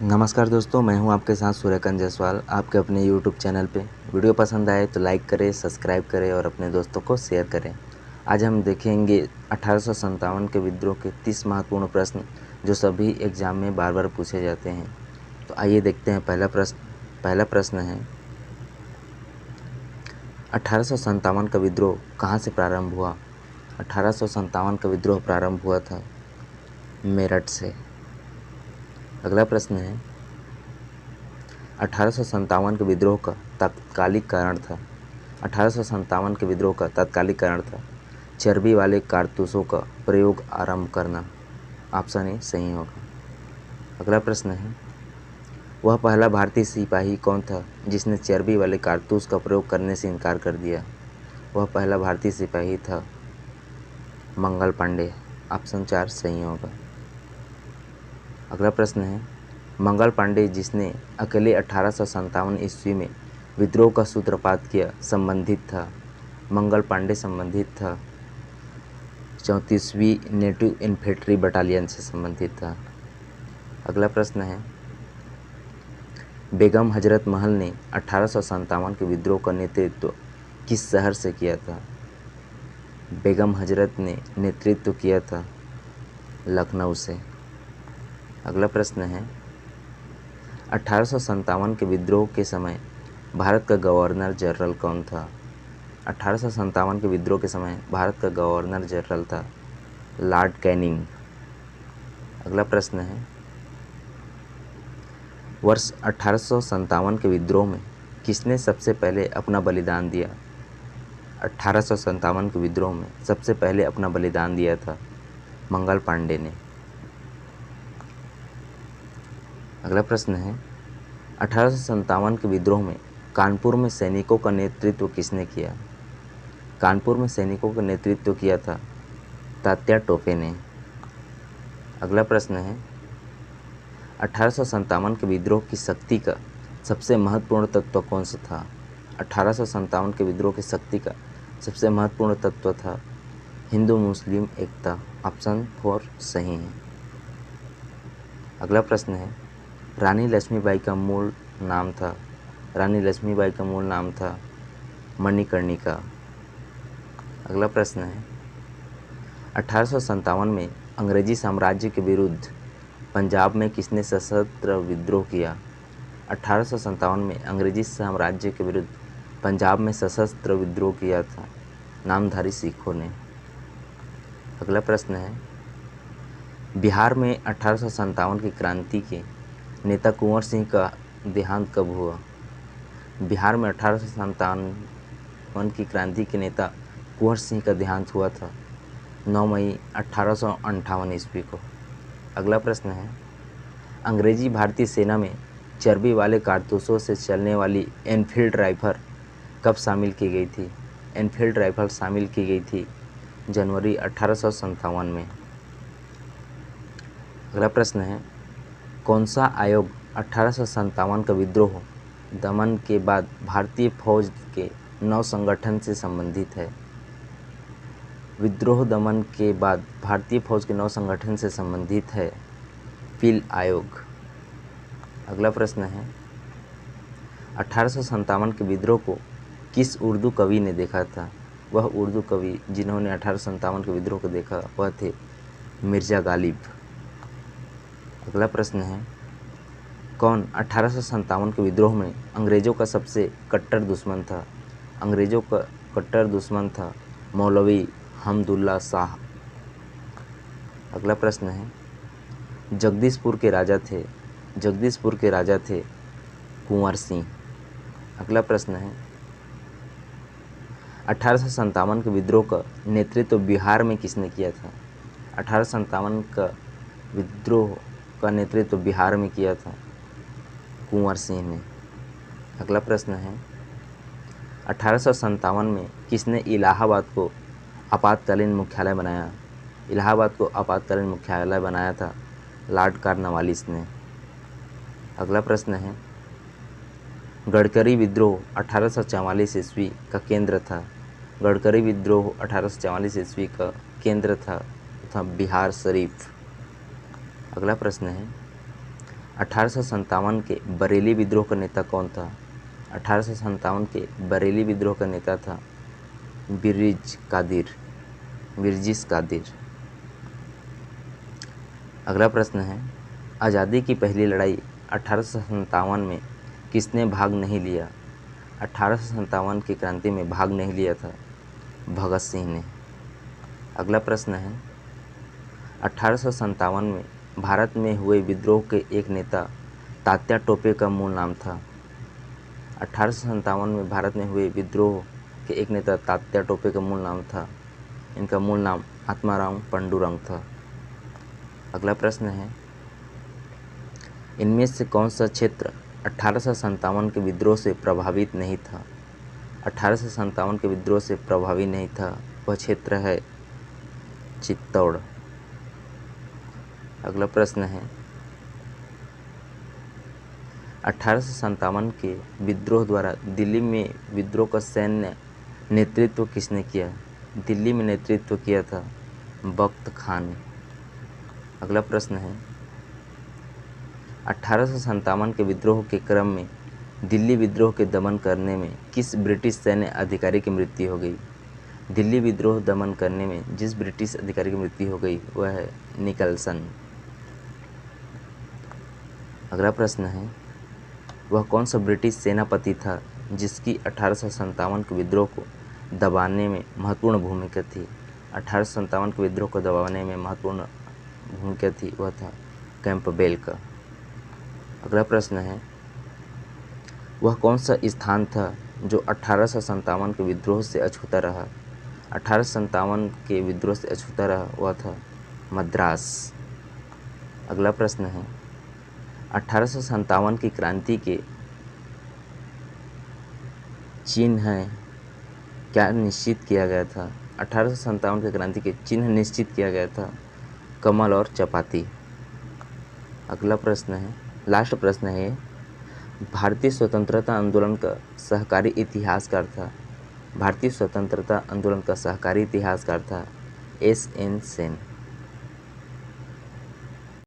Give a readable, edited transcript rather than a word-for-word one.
नमस्कार दोस्तों, मैं हूं आपके साथ सूर्यकांत जायसवाल आपके अपने यूट्यूब चैनल पे। वीडियो पसंद आए तो लाइक करें, सब्सक्राइब करें और अपने दोस्तों को शेयर करें। आज हम देखेंगे 1857 के विद्रोह के 30 महत्वपूर्ण प्रश्न जो सभी एग्जाम में बार बार पूछे जाते हैं। तो आइए देखते हैं पहला प्रश्न है, 1857 का विद्रोह कहाँ से प्रारंभ हुआ? 1857 का विद्रोह प्रारंभ हुआ था मेरठ से। अगला प्रश्न है, 1857 के विद्रोह का तात्कालिक कारण था। 1857 के विद्रोह का तात्कालिक कारण था चर्बी वाले कारतूसों का प्रयोग आरंभ करना। ऑप्शन ए सही होगा। अगला प्रश्न है, वह पहला भारतीय सिपाही कौन था जिसने चर्बी वाले कारतूस का प्रयोग करने से इनकार कर दिया? वह पहला भारतीय सिपाही था मंगल पांडे। ऑप्शन 4 सही होगा। अगला प्रश्न है, मंगल पांडे जिसने अकेले 1857 ईस्वी में विद्रोह का सूत्रपात किया संबंधित था? मंगल पांडे संबंधित था 34वीं नेटिव इन्फेंट्री बटालियन से संबंधित था। अगला प्रश्न है, बेगम हजरत महल ने 1857 के विद्रोह का नेतृत्व किस शहर से किया था? बेगम हजरत ने नेतृत्व किया था लखनऊ से। अगला प्रश्न है, 1857 के विद्रोह के समय भारत का गवर्नर जनरल कौन था? 1857 के विद्रोह के समय भारत का गवर्नर जनरल था लॉर्ड कैनिंग। अगला प्रश्न है, वर्ष 1857 के विद्रोह में किसने सबसे पहले अपना बलिदान दिया? 1857 के विद्रोह में सबसे पहले अपना बलिदान दिया था मंगल पांडे ने। अगला प्रश्न है, 1857 के विद्रोह में कानपुर में सैनिकों का नेतृत्व किसने किया? कानपुर में सैनिकों का नेतृत्व किया था तात्या टोपे ने। अगला प्रश्न है, 1857 के विद्रोह की शक्ति का सबसे महत्वपूर्ण तत्व कौन सा था? 1857 के विद्रोह की शक्ति का सबसे महत्वपूर्ण तत्व था हिंदू मुस्लिम एकता। ऑप्शन 4 सही है। अगला प्रश्न है, रानी लक्ष्मीबाई का मूल नाम था? रानी लक्ष्मीबाई का मूल नाम था मणिकर्णिका। अगला प्रश्न है, 1857 में अंग्रेजी साम्राज्य के विरुद्ध पंजाब में किसने सशस्त्र विद्रोह किया? 1857 में अंग्रेजी साम्राज्य के विरुद्ध पंजाब में सशस्त्र विद्रोह किया था नामधारी सिखों ने। अगला प्रश्न है, बिहार में 1857 की क्रांति के नेता कुंवर सिंह का देहांत कब हुआ? बिहार में 1857 की क्रांति के नेता कुंवर सिंह का देहांत हुआ था 9 मई 1858 ईस्वी को। अगला प्रश्न है, अंग्रेजी भारतीय सेना में चर्बी वाले कारतूसों से चलने वाली एनफील्ड राइफल कब शामिल की गई थी? एनफील्ड राइफल शामिल की गई थी जनवरी 1857 में। अगला प्रश्न है, कौन सा आयोग 1857 का विद्रोह दमन के बाद भारतीय फौज के नव संगठन से संबंधित है? विद्रोह दमन के बाद भारतीय फौज के नव संगठन से संबंधित है पील आयोग। अगला प्रश्न है, 1857 के विद्रोह को किस उर्दू कवि ने देखा था? वह उर्दू कवि जिन्होंने 1857 के विद्रोह को देखा वह थे मिर्ज़ा गालिब। अगला प्रश्न है, कौन 1857 के विद्रोह में अंग्रेज़ों का सबसे कट्टर दुश्मन था? अंग्रेज़ों का कट्टर दुश्मन था मौलवी हमदुल्ला शाह। अगला प्रश्न है, जगदीशपुर के राजा थे कुंवर सिंह। अगला प्रश्न है, 1857 के विद्रोह का नेतृत्व बिहार में किसने किया था? 1857 का विद्रोह का नेतृत्व बिहार में किया था कुंवर सिंह ने। अगला प्रश्न है, 1857 में किसने इलाहाबाद को आपातकालीन मुख्यालय बनाया? इलाहाबाद को आपातकालीन मुख्यालय बनाया था लॉर्ड कॉर्नवालिस ने। अगला प्रश्न है, गडकरी विद्रोह 1844 ईस्वी का केंद्र था? गडकरी विद्रोह 1844 ईस्वी का केंद्र था बिहार शरीफ। अगला प्रश्न है, 1857 के बरेली विद्रोह का नेता कौन था? 1857 के बरेली विद्रोह का नेता था बिरजिस कादिर। अगला प्रश्न है, आज़ादी की पहली लड़ाई 1857 में किसने भाग नहीं लिया? 1857 की क्रांति में भाग नहीं लिया था भगत सिंह ने। अगला प्रश्न है, 1857 में भारत में हुए विद्रोह के एक नेता तात्या टोपे का मूल नाम था। 1857 में भारत में हुए विद्रोह के एक नेता तात्या टोपे का मूल नाम था। इनका मूल नाम आत्माराम पांडुरंग था। अगला प्रश्न है, इनमें से कौन सा क्षेत्र 1857 के विद्रोह से प्रभावित नहीं था? 1857 के विद्रोह से प्रभावित नहीं था, वह क्षेत्र है चित्तौड़। अगला प्रश्न है, 1857 के विद्रोह द्वारा दिल्ली में विद्रोह का सैन्य नेतृत्व किसने किया? दिल्ली में नेतृत्व किया था बख्त खान ने। अगला प्रश्न है, 1857 के विद्रोह के क्रम में दिल्ली विद्रोह के दमन करने में किस ब्रिटिश सैन्य अधिकारी की मृत्यु हो गई? दिल्ली विद्रोह दमन करने में जिस ब्रिटिश अधिकारी की मृत्यु हो गई वह है निकलसन। अगला प्रश्न है, वह कौन सा ब्रिटिश सेनापति था जिसकी 1857 के विद्रोह को दबाने में महत्वपूर्ण भूमिका थी? 1857 के विद्रोह को दबाने में महत्वपूर्ण भूमिका थी, वह था कैंपबेल का। अगला प्रश्न है, वह कौन सा स्थान था जो 1857 के विद्रोह से अछूता रहा? 1857 के विद्रोह से अछूता रहा, वह था मद्रास। अगला प्रश्न है, 1857 की क्रांति के चिन्ह क्या निश्चित किया गया था? 1857 की क्रांति के चिन्ह निश्चित किया गया था कमल और चपाती। अगला प्रश्न है, लास्ट प्रश्न है, भारतीय स्वतंत्रता आंदोलन का सहकारी इतिहासकार था। भारतीय स्वतंत्रता आंदोलन का सहकारी इतिहासकार था S.N. सेन।